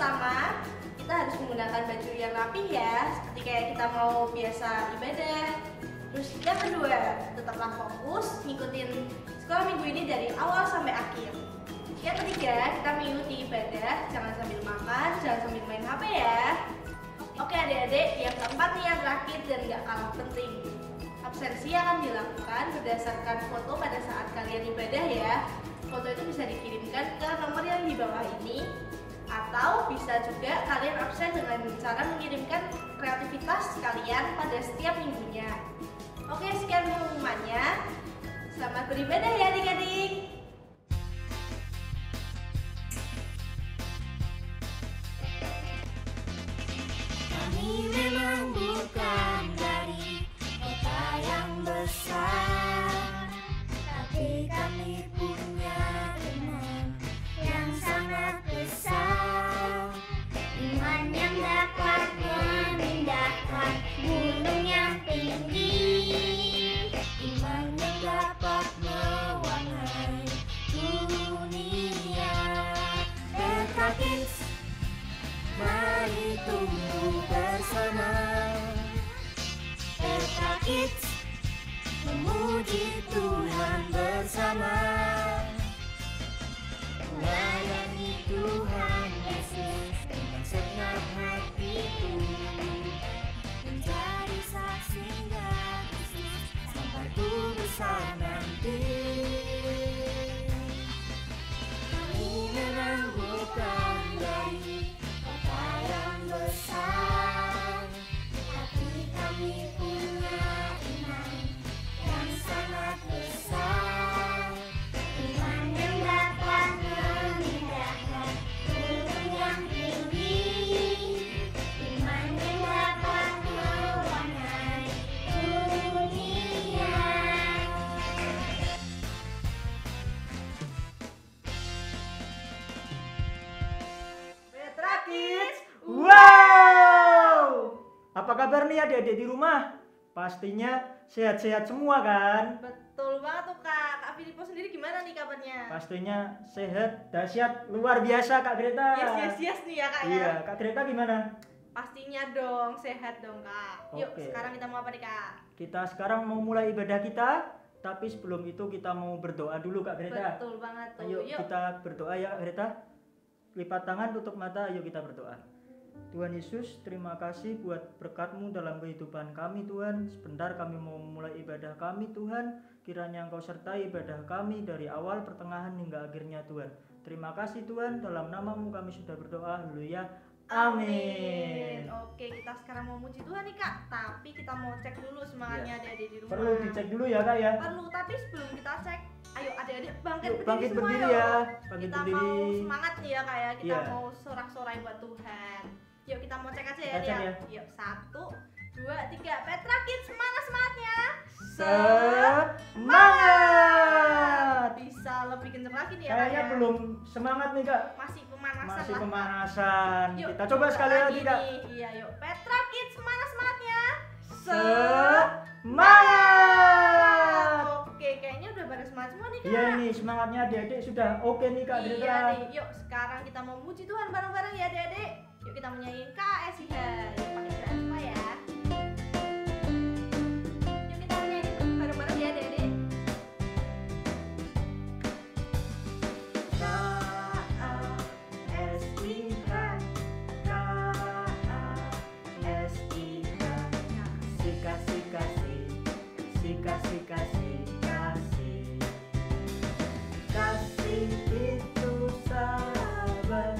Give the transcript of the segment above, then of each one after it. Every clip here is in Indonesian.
pertama kita harus menggunakan baju yang rapi ya, seperti kayak kita mau biasa ibadah. Terus yang kedua, tetaplah fokus ngikutin sekolah minggu ini dari awal sampai akhir. Yang ketiga, kita mengikuti ibadah, jangan sambil makan, jangan sambil main HP ya. Oke adik-adik, yang keempat nih yang terakhir dan gak kalah penting. Absensi akan dilakukan berdasarkan foto pada saat kalian ibadah ya. Foto itu bisa dikirimkan ke nomor yang di bawah ini, atau bisa juga kalian absen dengan cara mengirimkan kreativitas kalian pada setiap minggunya. Oke, sekian pengumumannya. Selamat beribadah ya adik-adik. Kami memang bukan dari kota yang besar, tapi kami punya iman yang sangat besar. Iman yang dapat memindahkan gunung yang tinggi, iman yang dapat mewarnai dunia. Petra Kids, mari tumbuh bersama. Petra Kids, memuji Tuhan bersama. Melayani Tuhan Yesus dengan segenap hatiku, menjadi saksi Kristus sampai ku besar nanti. Kami memang bukan dari kota yang besar, tapi kami punya iman yang sangat besar. Iman yang dapat memindahkan gunung yang tinggi, iman yang dapat mewarnai dunia. Petra Kids, wow! Apa kabar nih adik-adik di rumah? Pastinya sehat-sehat semua kan? Betul banget tuh Kak. Kak Filipo sendiri gimana nih kabarnya? Pastinya sehat, dahsyat, luar biasa Kak Greta. Yes nih ya Kak ya. Iya, Kak Greta gimana? Pastinya dong, sehat dong Kak. Yuk Oke. sekarang kita mau apa nih Kak? Kita sekarang mau mulai ibadah kita, tapi sebelum itu kita mau berdoa dulu Kak Greta. Betul banget tuh. Ayo Yuk. kita berdoa ya Kak Greta. Lipat tangan, tutup mata, ayo kita berdoa. Tuhan Yesus, terima kasih buat berkat-Mu dalam kehidupan kami Tuhan. Sebentar kami mau memulai ibadah kami Tuhan. Kiranya Engkau sertai ibadah kami dari awal, pertengahan hingga akhirnya Tuhan. Terima kasih Tuhan, dalam nama-Mu kami sudah berdoa. Haleluya. Amin. Oke, kita sekarang mau muji Tuhan nih Kak. Tapi kita mau cek dulu semangatnya adik-adik di rumah. Perlu dicek dulu ya Kak ya. Perlu, tapi sebelum kita cek, ayo adik-adik bangkit Yuk, berdiri bangkit semua berdiri yuk. ya. Bangkit Kita berdiri. mau semangat nih ya Kak ya. Kita Iya. mau sorak-sorai buat Tuhan. Yuk kita mau cek aja ya Kita cek dia. ya. Yuk 1, 2, 3. Petra Kids, semangatnya. Semangat. Bisa lebih kenceng lagi nih ya Kak Kayaknya ya. belum semangat nih Kak. Masih pemanasan Masih lah. pemanasan. Yuk, Kita coba sekali lagi Kak. nih. Iya yuk. Petra Kids, semangatnya. Semangat. Oke, kayaknya udah pada semangat semua nih Kak. Iya nih semangatnya adik-adik sudah oke nih Kak Greta. Iya nih, yuk sekarang kita mau muji Tuhan bareng-bareng ya adik-adik. Yuk kita menyanyiin KSIH. Yuk pakai gerak semua ya. Yuk kita menyanyiin bareng-bareng ya adik-adik. Kasih itu sabar,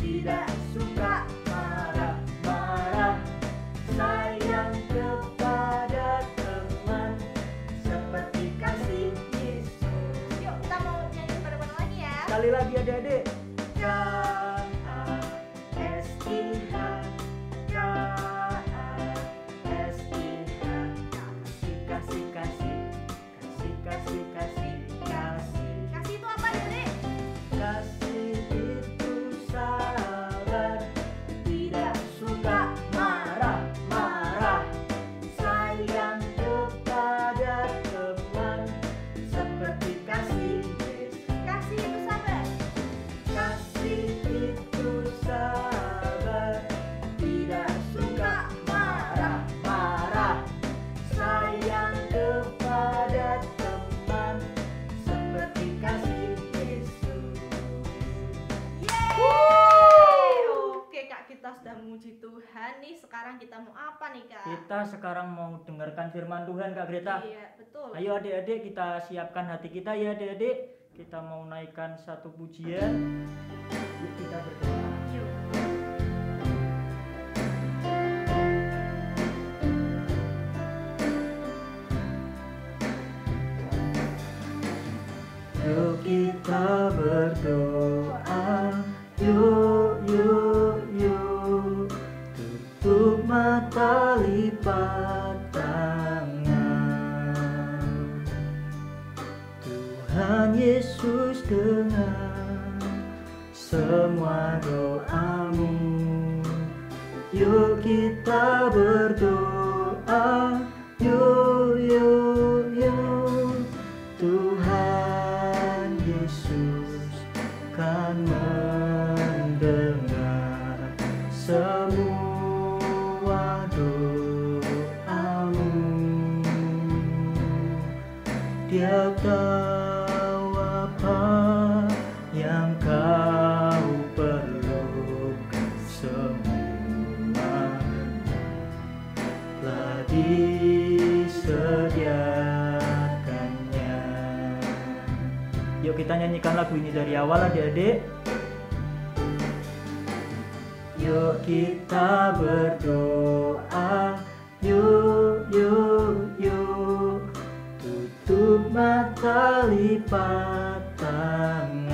tidak suka marah-marah, sayang kepada teman seperti kasih Yesus. Yuk kita mau nyanyiin bareng-bareng lagi ya. Sekali lagi adik-adik. K-A-S-I-H, K-A-S-I-H, kasih, kasih, kasih, kasih, kasih, kasih, kasih. Kasih itu apa adik-adik? Kasih itu sabar, tidak suka marah-marah, sayang kepada teman seperti kasih Yesus. Kasih itu sabar. Kasih memuji Tuhan nih, sekarang kita mau apa nih Kak? Kita sekarang mau dengarkan firman Tuhan, Kak Greta. Iya, betul. Ayo adik-adik, kita siapkan hati kita ya adik-adik. Kita mau naikkan satu pujian. Yuk kita berdoa. Yuk. Yuk kita berdoa. Yuk, yuk, yuk. Tutup mata, lipat tangan. Tuhan Yesus dengar semua doamu. Yuk kita berdoa. Yuk, yuk, yuk. Tuhan Yesus kan mendengar semua doamu. Dia tahu apa yang kau perlukan, semua telah disediakannya. Yuk kita nyanyikan lagu ini dari awal adik-adik. Yuk kita berdoa. Yuk, yuk, yuk. Tutup mata, lipat tangan.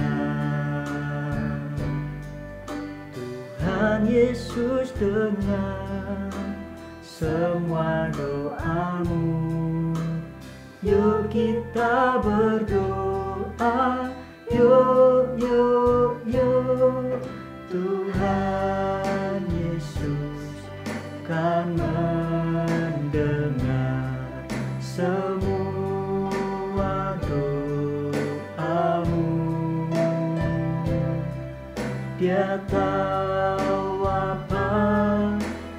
Tuhan Yesus dengar semua doamu. Yuk kita berdoa. Yuk, yuk, yuk. Tuhan Yesus kan mendengar semua doamu. Dia tahu apa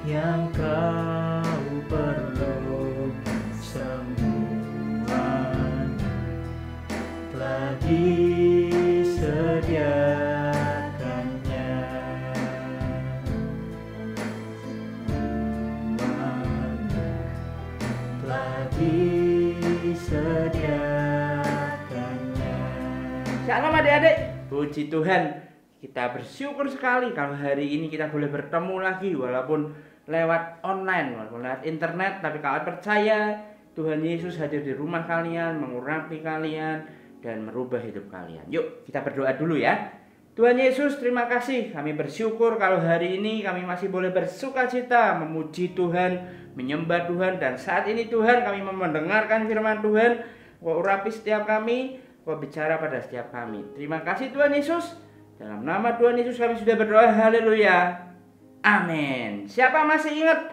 yang kau perlukan, semua telah disediakannya. Telah disediakannya. Shalom adik-adik, puji Tuhan. Kita bersyukur sekali kalau hari ini kita boleh bertemu lagi, walaupun lewat online, walaupun lewat internet. Tapi kalau percaya Tuhan Yesus hadir di rumah kalian, mengurapi kalian, dan merubah hidup kalian. Yuk kita berdoa dulu ya. Tuhan Yesus, terima kasih. Kami bersyukur kalau hari ini kami masih boleh bersukacita, memuji Tuhan, menyembah Tuhan. Dan saat ini Tuhan, kami mau mendengarkan firman Tuhan. Kau urapi setiap kami, Kau bicara pada setiap kami. Terima kasih Tuhan Yesus. Dalam nama Tuhan Yesus kami sudah berdoa. Haleluya. Amin. Siapa masih ingat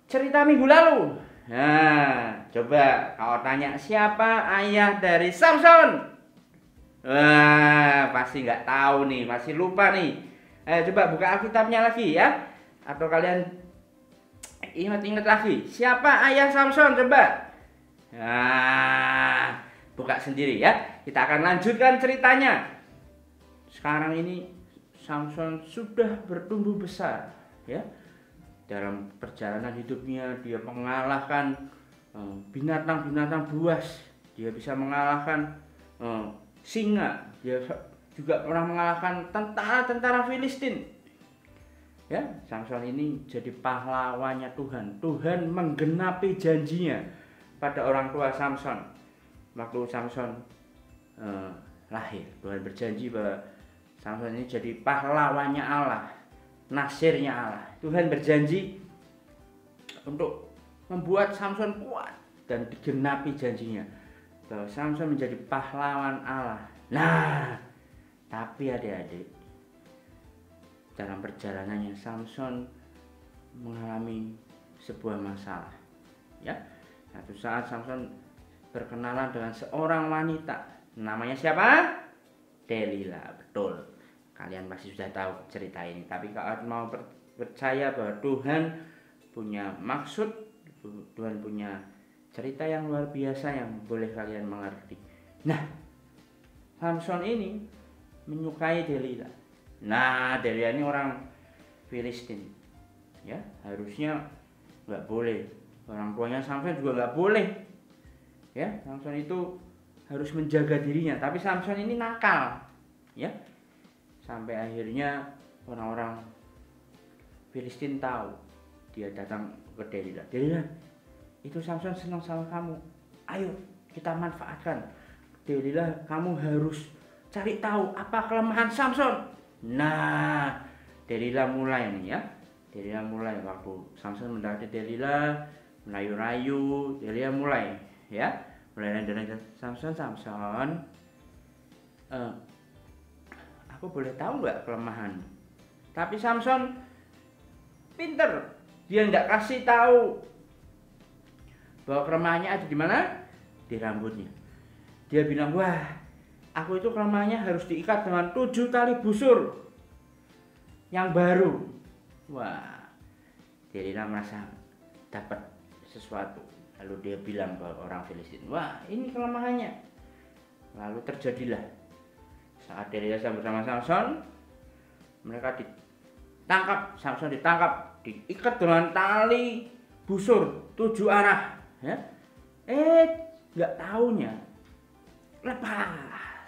cerita minggu lalu? Nah, coba kau tanya siapa ayah dari Samson? Wah, pasti nggak tahu nih, masih lupa nih. Coba buka Alkitabnya lagi ya. Atau kalian ingat-ingat lagi. Siapa ayah Samson? Coba. Nah, buka sendiri ya. Kita akan lanjutkan ceritanya. Sekarang ini Samson sudah bertumbuh besar ya. Dalam perjalanan hidupnya dia mengalahkan binatang-binatang buas. Dia bisa mengalahkan singa. Dia juga pernah mengalahkan tentara-tentara Filistin. Ya, Samson ini jadi pahlawannya Tuhan. Tuhan menggenapi janjinya pada orang tua Samson. Waktu Samson lahir, Tuhan berjanji bahwa Samson ini jadi pahlawannya Allah, nasirnya Allah. Tuhan berjanji untuk membuat Samson kuat dan digenapi janjinya bahwa Samson menjadi pahlawan Allah. Nah, tapi adik-adik, dalam perjalanannya Samson mengalami sebuah masalah. Ya, satu saat Samson berkenalan dengan seorang wanita. Namanya siapa? Delila. Betul. Kalian pasti sudah tahu cerita ini. Tapi kalau mau percaya bahwa Tuhan punya maksud, Tuhan punya cerita yang luar biasa yang boleh kalian mengerti. Nah, Samson ini menyukai Delila. Nah, Delila ini orang Filistin. Ya, harusnya nggak boleh. Orang tuanya Samson juga nggak boleh. Ya, Samson itu harus menjaga dirinya. Tapi Samson ini nakal. Ya, sampai akhirnya orang-orang Filistin tahu. Dia datang ke Delila. Delila, itu Samson senang sama kamu. Ayo kita manfaatkan. Delila, kamu harus cari tahu apa kelemahan Samson. Nah, Delila mulai nih ya. Delila mulai waktu Samson mendekati Delila, merayu-rayu, Delila mulai ya. Mulai dari Samson, aku boleh tahu nggak kelemahan? Tapi Samson pinter, dia nggak kasih tahu bahwa kelemahannya ada di mana? Di rambutnya. Dia bilang, wah, aku itu kelemahannya harus diikat dengan 7 tali busur yang baru. Wah, Delila merasa dapat sesuatu. Lalu dia bilang ke orang Filistin, wah, ini kelemahannya. Lalu terjadilah saat Delila bersama Samson, mereka ditangkap. Samson ditangkap, diikat dengan tali busur 7 arah. Ya. Nggak taunya lepas.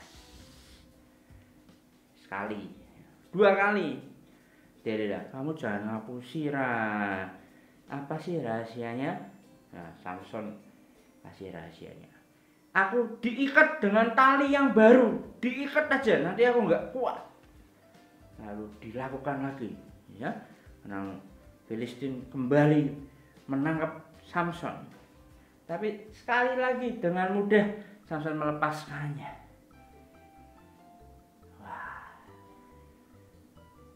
Sekali, 2 kali. Delila, kamu jangan ngapusi, apa sih rahasianya? Nah, Samson kasih rahasianya. Aku diikat dengan tali yang baru, diikat aja, nanti aku nggak kuat. Lalu dilakukan lagi, ya. Orang Filistin kembali menangkap Samson. Tapi sekali lagi dengan mudah Samson melepaskannya. Wah.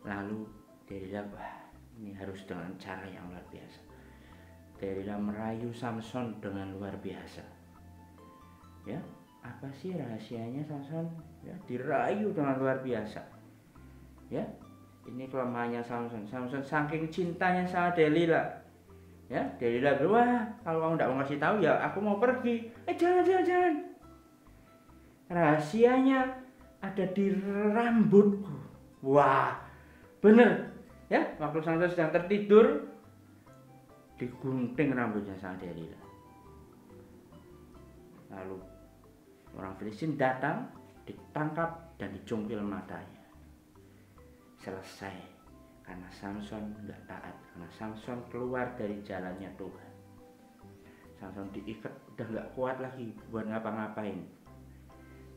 Lalu Delila, wah, ini harus dengan cara yang luar biasa. Delila merayu Samson dengan luar biasa. Ya, apa sih rahasianya Samson? Ya, dirayu dengan luar biasa. Ya, ini kelemahannya Samson. Samson saking cintanya sama Delila. Ya, Delila bilang, wah, kalau kamu tidak mau kasih tahu ya aku mau pergi. Jangan. Rahasianya ada di rambutku. Wah, bener. Ya, waktu Samson sedang tertidur, digunting rambutnya sama Delila. Lalu orang Filistin datang, ditangkap dan dicungkil matanya. Selesai, karena Samson nggak taat, karena Samson keluar dari jalannya Tuhan. Samson diikat, udah nggak kuat lagi buat ngapa-ngapain.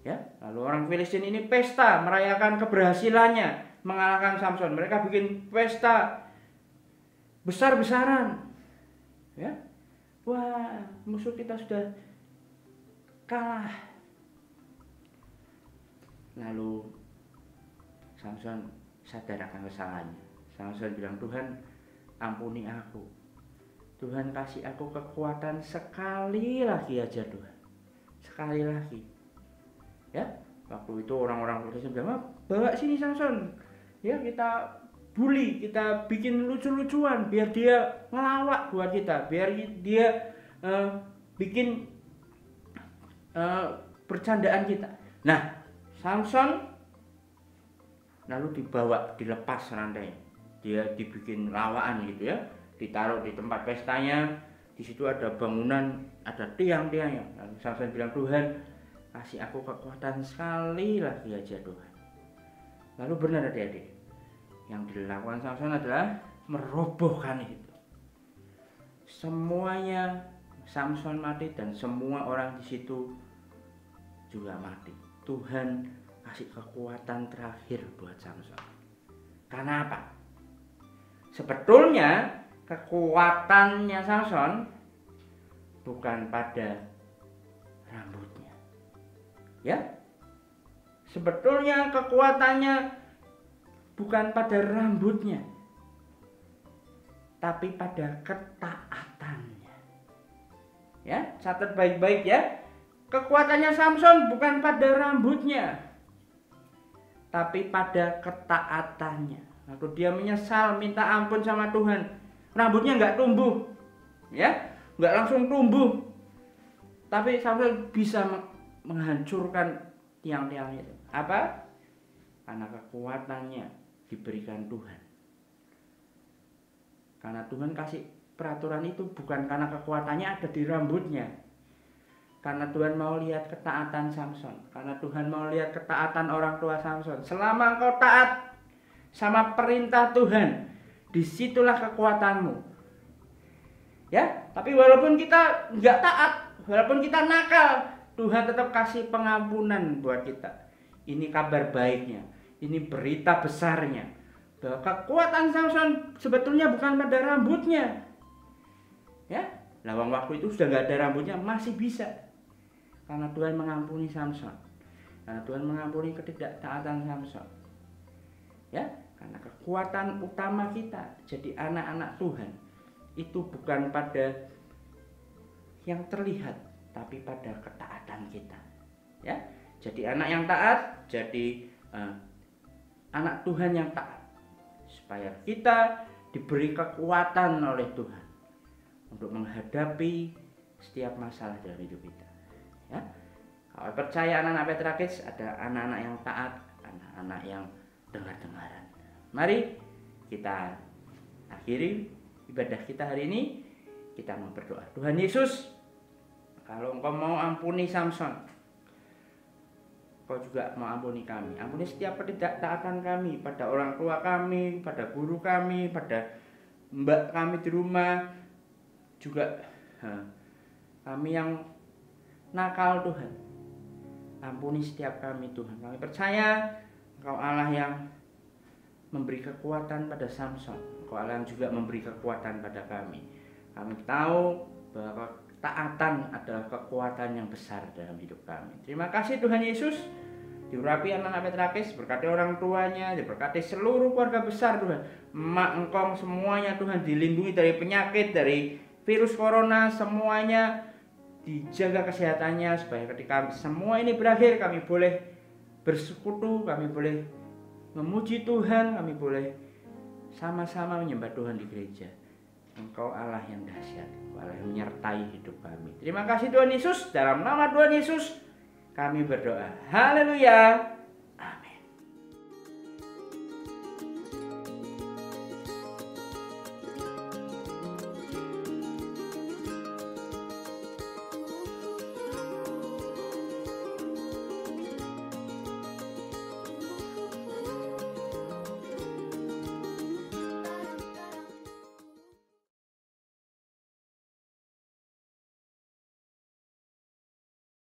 Ya, lalu orang Filistin ini pesta merayakan keberhasilannya mengalahkan Samson. Mereka bikin pesta besar-besaran. Ya, wah, musuh kita sudah kalah. Lalu Samson sadar akan kesalahannya. Samson bilang, Tuhan, ampuni aku. Tuhan kasih aku kekuatan sekali lagi aja, Tuhan. Sekali lagi. Ya, waktu itu orang-orang Filistin bilang, bawa sini Samson. Ya, kita bully, kita bikin lucu-lucuan biar dia ngelawak buat kita, biar dia bikin bercandaan kita. Nah, Samson lalu dilepas rantai, dia dibikin lawakan gitu ya, ditaruh di tempat pestanya. Di situ ada bangunan, ada tiang-tiangnya. Lalu Samson bilang, Tuhan kasih aku kekuatan sekali lagi aja, Tuhan. Lalu benar adik-adik, yang dilakukan Samson adalah merobohkan itu. Semuanya Samson mati dan semua orang di situ juga mati. Tuhan kasih kekuatan terakhir buat Samson. Karena apa? Sebetulnya kekuatannya Samson bukan pada rambutnya. Ya? Sebetulnya kekuatannya bukan pada rambutnya, tapi pada ketaatannya. Ya, catat baik-baik ya. Kekuatannya Samson bukan pada rambutnya, tapi pada ketaatannya. Lalu dia menyesal, minta ampun sama Tuhan. Rambutnya nggak tumbuh, ya, nggak langsung tumbuh, tapi Samson bisa menghancurkan tiang-tiang itu. Apa? Karena kekuatannya diberikan Tuhan. Karena Tuhan kasih peraturan itu bukan karena kekuatannya ada di rambutnya. Karena Tuhan mau lihat ketaatan Samson. Karena Tuhan mau lihat ketaatan orang tua Samson. Selama engkau taat sama perintah Tuhan, disitulah kekuatanmu. Ya, tapi walaupun kita nggak taat, walaupun kita nakal, Tuhan tetap kasih pengampunan buat kita. Ini kabar baiknya, ini berita besarnya, bahwa kekuatan Samson sebetulnya bukan pada rambutnya. Ya, lawang waktu itu sudah nggak ada rambutnya, masih bisa. Karena Tuhan mengampuni Samson. Karena Tuhan mengampuni ketidaktaatan Samson. Ya, karena kekuatan utama kita jadi anak-anak Tuhan itu bukan pada yang terlihat, tapi pada ketaatan kita. Ya, jadi anak yang taat, jadi anak Tuhan yang taat, supaya kita diberi kekuatan oleh Tuhan untuk menghadapi setiap masalah dalam hidup kita. Ya, kalau percaya anak-anak Petrakis ada anak-anak yang taat, anak-anak yang dengar-dengaran. Mari kita akhiri ibadah kita hari ini. Kita mau berdoa. Tuhan Yesus, kalau Engkau mau ampuni Samson, Engkau juga mau ampuni kami. Ampuni setiap ketidaktaatan kami pada orang tua kami, pada guru kami, pada mbak kami di rumah, juga kami yang nakal Tuhan. Ampuni setiap kami Tuhan. Kami percaya Engkau Allah yang memberi kekuatan pada Samson. Engkau Allah yang juga memberi kekuatan pada kami. Kami tahu bahwa ketaatan adalah kekuatan yang besar dalam hidup kami. Terima kasih Tuhan Yesus. Diurapi anak-anak Petrakis, berkati orang tuanya, diberkati seluruh keluarga besar Tuhan. Emak engkong semuanya Tuhan dilindungi dari penyakit, dari virus corona, semuanya dijaga kesehatannya, supaya ketika semua ini berakhir kami boleh bersekutu, kami boleh memuji Tuhan, kami boleh sama-sama menyembah Tuhan di gereja. Engkau Allah yang dahsyat, Allah yang menyertai hidup kami. Terima kasih Tuhan Yesus, dalam nama Tuhan Yesus kami berdoa. Haleluya.